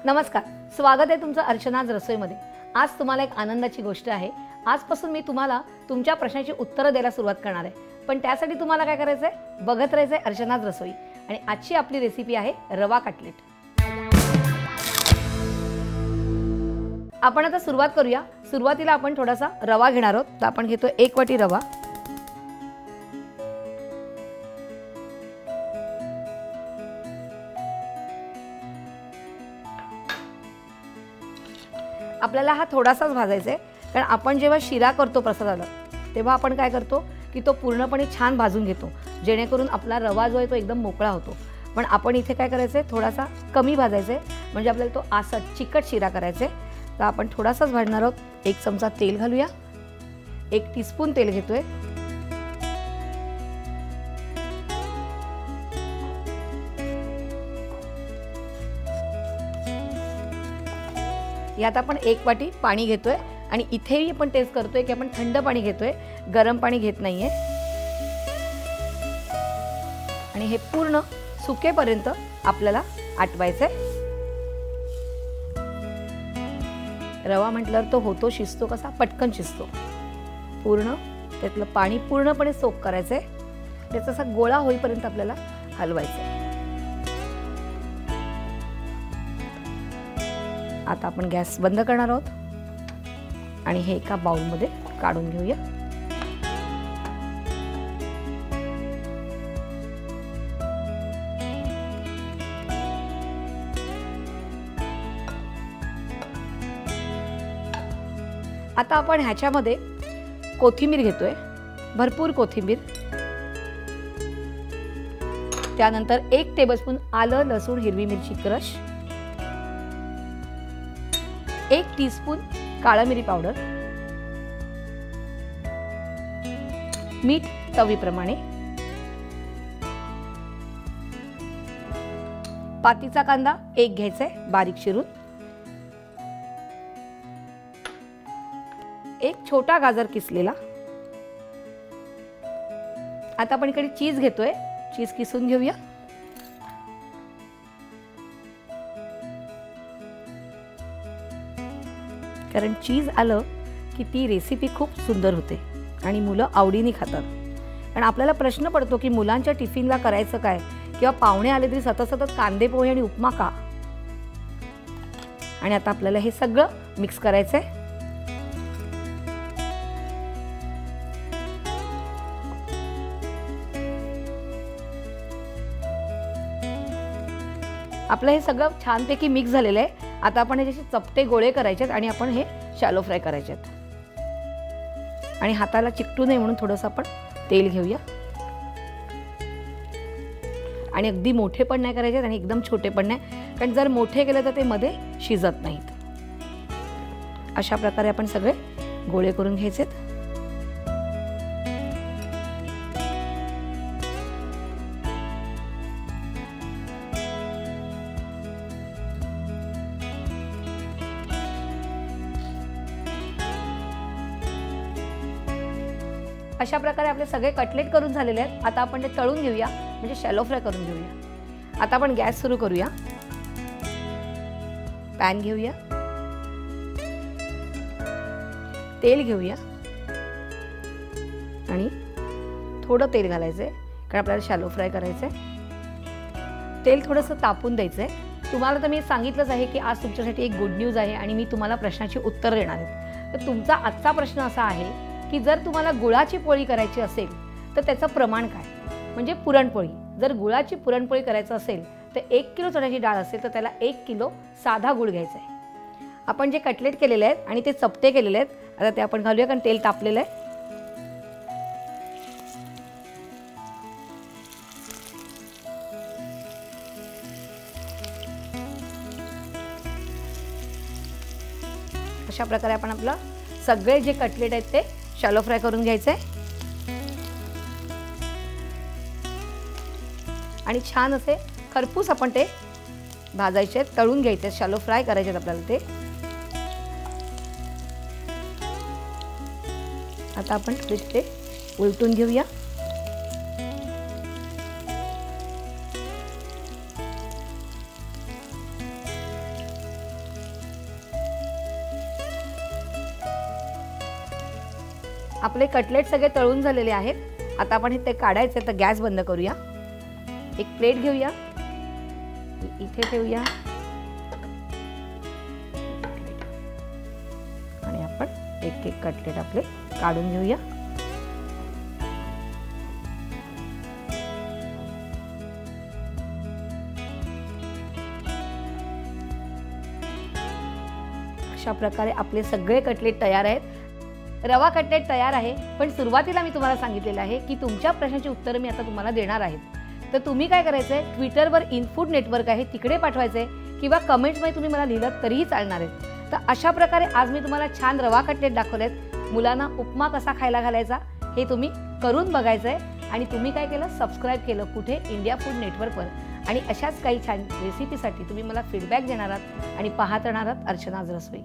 नमस्कार, स्वागत आहे तुमचं अर्चनाज रसोईमध्ये। आज तुम्हाला एक आनंदाची गोष्ट आहे। आजपासून मी तुम्हाला तुमच्या प्रश्नांची उत्तरं द्यायला सुरुवात करणार आहे। पण त्यासाठी तुम्हाला काय करायचं आहे, बघत राहायचं आहे अर्चनाज रसोई। आणि आजची आपली रेसिपी आहे रवा कटलेट। आपण आता सुरुवात करूया। सुरुवातीला आपण थोडासा रवा घेणार आहोत। तर आपण घेतो 1 वाटी रवा। आपल्याला हा थोडासाच भाजायचा आहे, कारण आपण जेव्हा शिरा करतो प्रसादाला तेव्हा आपण काय करतो की तो पूर्णपणे छान भाजून घेतो, जेणेकरून आपला रवा जो आहे तो एकदम मोकळा होतो। पण आपण इथे काय करायचं आहे, थोडासा कमी भाजायचा आहे, म्हणजे आपल्याला तो आसट चिकट शिरा करायचा आहे। तर आपण थोडासाच भाजणार आहोत। 1 चमचा तेल घालूया। 1 टीस्पून तेल घेतोय। यात आपण 1 वाटी पाणी घेतोय आणि इथेही आपण टेस्ट करतोय की आपण थंड पाणी घेतोय, गरम पाणी घेत नाहीये। आणि हे पूर्ण सुकेपर्यंत आपल्याला आटवायचंय। रवा म्हटल्यावर तो होतो शिजतो कसा, पटकन शिजतो। पूर्ण त्यातलं पाणी पूर्णपणे सोक करायचंय। त्याचा असा गोळा होईपर्यंत आपल्याला हलवायचंय। आता आपण गॅस बंद करणार आहोत आणि हे एका बाउलमध्ये काढून घेऊया। आता आपण ह्याच्यामध्ये कोथिंबीर घेतोय, भरपूर कोथिंबीर। त्यानंतर 1 टेबलस्पून आलं लसूण हिरवी मिरची क्रश, 1 टीस्पून काळा मिरी पावडर, मीठ चवीप्रमाणे, पातीचा कांदा 1 घ्यायचा आहे बारीक चिरून, 1 छोटा गाजर किसलेला। आता आपण इकडे चीज घेतोय, चीज किसून घेऊया। कारण चीज आलं की ती रेसिपी खूप सुंदर होते आणि मुलं आवडीने खातात। कारण आपल्याला प्रश्न पडतो की मुलांच्या टिफिनला करायचं काय, किंवा पाहुणे आले तरी सतत सतत कांदे पोहे आणि उपमा का। आणि आता आपल्याला हे सगळं मिक्स करायचंय। आपलं हे सगळं छानपैकी मिक्स झालेलं आहे। आता आपण याचे चपटे गोळे करायचे आहेत आणि आपण हे शॅलो फ्राय करायचे आहेत। आणि हाताला चिकटू नये म्हणून थोडंसं आपण तेल घेऊया। आणि अगदी मोठे पण नाही करायचे आणि एकदम छोटे पण नाही, कारण जर मोठे केले तर ते मध्ये शिजत नाहीत। अशा प्रकारे आपण सगळे गोळे करून घ्यायचे आहेत। अशा प्रकारे आपले सगळे कटलेट करून झालेले आहेत। आता आपण ते तळून घेऊया, म्हणजे शॅलो फ्राय करून घेऊया। आता आपण गॅस सुरू करूया। पॅन घेऊया, तेल घेऊया आणि थोडं तेल घालायचंय, कारण आपल्याला शॅलो फ्राय करायचंय। तेल थोडंसं तापून द्यायचंय। तुम्हाला तर मी सांगितलंच आहे की आज तुमच्यासाठी एक गुड न्यूज आहे आणि मी तुम्हाला प्रश्नाची उत्तर देणार आहे। तर तुमचा आजचा प्रश्न असा आहे की जर तुम्हाला गुळाची पोळी करायची असेल तर त्याचं प्रमाण काय, म्हणजे पुरणपोळी। जर गुळाची पुरणपोळी करायचं असेल तर 1 किलो चण्याची डाळ असेल तर त्याला 1 किलो साधा गुळ घ्यायचा आहे। आपण जे कटलेट केलेले आहेत आणि ते चपटे केलेले आहेत, आता ते आपण घालूया, कारण तेल तापलेलं आहे। अशा प्रकारे आपण आपलं सगळे जे कटलेट आहेत ते शॅलो फ्राय करून घ्यायचे आणि छान असे खरपूस आपण ते भाजायचे, तळून घ्यायचे, शॅलो फ्राय करायचे आपल्याला ते। आता आपण ते उलटून घेऊया। आपले कटलेट सगळे तळून झालेले आहेत. आता आपण ते काढायचे, तर गॅस बंद करूया. एक प्लेट घेऊया, इथे ठेवूया आणि आपण एक एक कटलेट आपले काढून घेऊया. अशा प्रकारे आपले सगळे कटलेट तयार आहेत. रवा कटलेट तयार आहे. पण सुरुवातीला मी तुम्हाला सांगितलेलं आहे की तुमच्या प्रश्नाची उत्तरं मी आता तुम्हाला देणार आहेत. तर तुम्ही काय करायचं आहे, ट्विटरवर इनफूड नेटवर्क आहे तिकडे पाठवायचं आहे किंवा कमेंट्समध्ये तुम्ही मला लिहिलं तरीही चालणार आहे. तर अशा प्रकारे आज मी तुम्हाला छान रवा कटलेट दाखवलेत. मुलांना उपमा कसा खायला घालायचा हे तुम्ही करून बघायचं आहे. आणि तुम्ही काय केलं, सबस्क्राईब केलं कुठे, इंडिया फूड नेटवर्कवर. आणि अशाच काही छान रेसिपीसाठी तुम्ही मला फीडबॅक देणार आहात आणि पाहत राहणार आहात अर्चनाज रसोई.